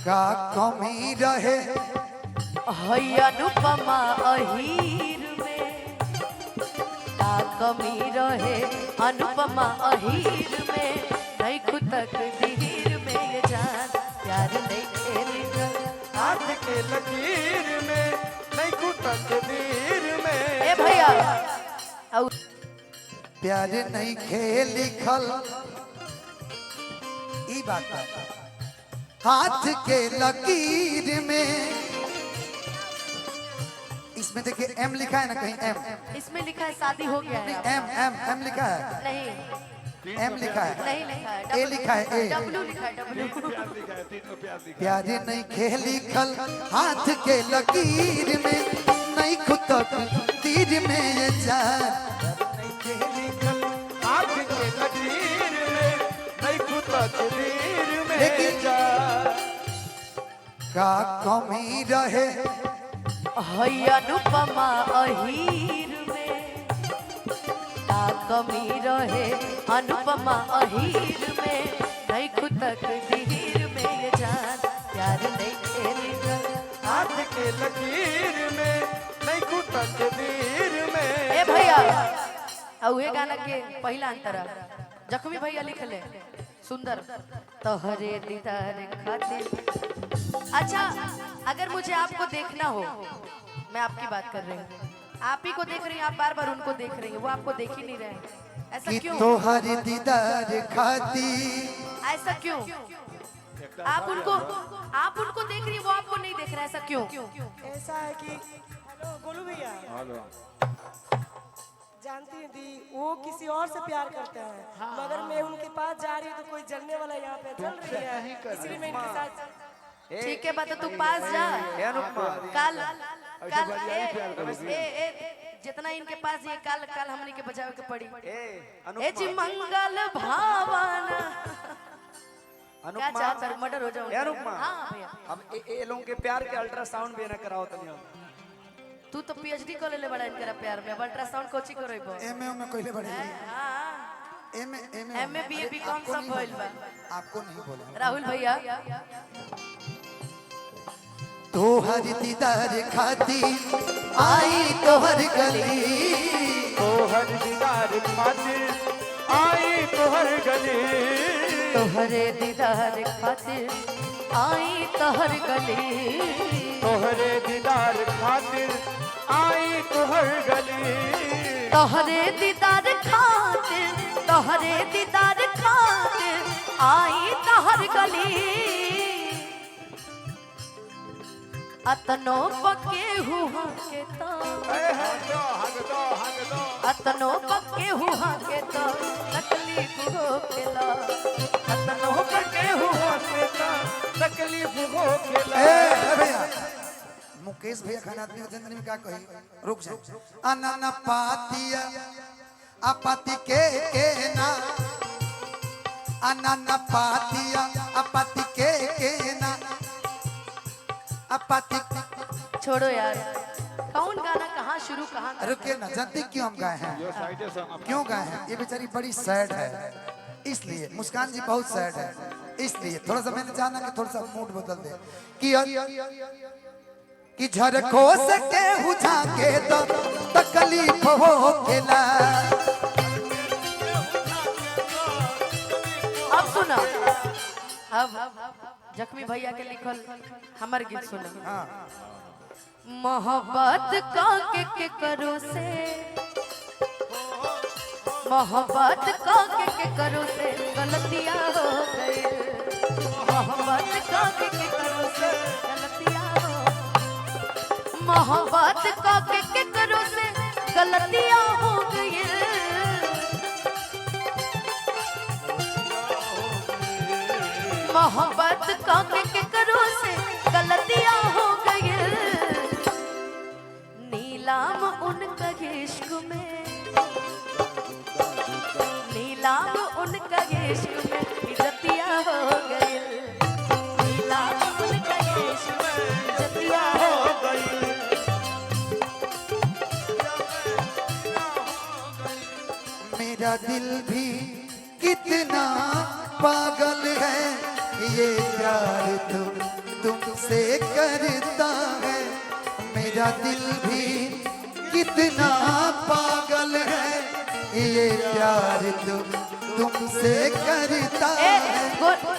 का कमी रहे हई अनुपमा अहीर में, का कमी रहे अनुपमा अहीर में, नहीं खुद तकदीर में ये जान प्यार नहीं खेली हाथ के लकीर में, नहीं खुद तकदीर में। ए भैया प्यार नहीं खेल लिखल ई बात हाथ के लकीर में। इसमें देखिए एम लिखा है ना कहीं एम, इसमें लिखा है शादी हो गया है। एम एम एम लिखा है, नहीं एम लिखा है, नहीं लिखा है, ए लिखा है, ए डब्ल्यू लिखा है, डब्ल्यू। प्यार नहीं खेल लिखल हाथ के लकीर में, नहीं खुद तीर में ये जान नहीं खेल लिखल हाथ के लकीर में, नहीं खुद तकदीर में। लेकिन का कमी रहे हई अनुपमा अहीर में, का कमी रहे अनुपमा अहीर में, नहीं खुद तकदीर में ये जान प्यार नहीं खेली हाथ के लकीर में, नहीं खुद तकदीर में। ए भैया उहे गाना के पहला अंतरा जख्मी भैया लिखले सुंदर तोहरे दीदार खातिर। अच्छा अगर मुझे आपको देखना हो, मैं आपकी बात कर रही हूँ, आप ही को देख रही हैं, आप बार बार उनको देख रही हैं, वो आपको देख ही नहीं रहे हैं, ऐसा कि क्यों? तोहरी दीदार खाती ऐसा क्यों? आप उनको देख रही हैं, वो आपको नहीं देख रहे, ऐसा क्यों? ऐसा है कि हेलो गोलू भैया, जानती हैं दी वो किसी और से प्यार करते हैं, मगर मैं उनके पास जा रही हूँ तो कोई जलने वाला यहाँ पे जल रही है, इसलिए मैं इनके साथ। ठीक है बात, तू पास जा कल जितना इनके पास ये काल हमने के बजावे के पड़ी। ए जी मंगल भावना क्या चाहता है मर्डर हो जाओ। हाँ भैया अब ए लोगों के प्यार के अल्ट्रासाउंड भी ना कराओ तनी। तू तो पीएचडी कर ले बड़ा इनका प्यार में, अब अल्ट्रासाउंड कोची करइबो? एमए में कोइले बड़े हां एमए बीए बीकॉम सब होइल बा। आपको नहीं बोला राहुल भैया तोहरी दीदार खाती आई तोहर गली, तोहर दीदार खातिर आई तोहर गली, तोहरे दीदार खातिर आई तोहर गली, तोहरे दीदार खातिर आई तोहर गली, तोहरे दीदार खातिर, तोहरे दीदार खातिर आई तोहर गली। अतनो पके हुआ के तो, अतनो पके हुआ के तो तकलीफ हो खेला, अतनो पके हुआ के तो तकलीफ हो खेला। भैया मुकेश भैया खाना आदमी जिंदगी में क्या कही, रुक जा। अनन पातिया अपति के ना, अनन पातिया अपति के ना, अपति। छोड़ो यार, कौन गाना कहाँ शुरू कहाँ रुके ना, जानते क्यों हम गाए हैं, क्यों गाए हैं? ये बेचारी बड़ी सैड है, इसलिए मुस्कान जी बहुत सैड है, इसलिए थोड़ा सा मैंने जाना कि थोड़ा सा मूड बदल दे कि झरको से के हुझा के तो तकलीफ हो खेला। अब सुना, अब जख्मी भैया के लिखल हमर गीत सुना। मोहब्बत का के करो से, मोहब्बत का के करो से गलतियां हो गई, मोहब्बत का के करो से गलतियां हो, मोहब्बत का के करो से गलतियां हो गई, मोहब्बत का के करो से गलतियां हो गई। नीलाम उनका इश्क में, नीलाम उनका इश्क में इज्जतियां हो गई, नीलाम उनका इश्क में इज्जतियां हो गई। मेरा दिल भी कितना पागल है, ये प्यार तुमसे करता है, मेरा दिल भी कितना पागल है, ये प्यार तो तुमसे करता है।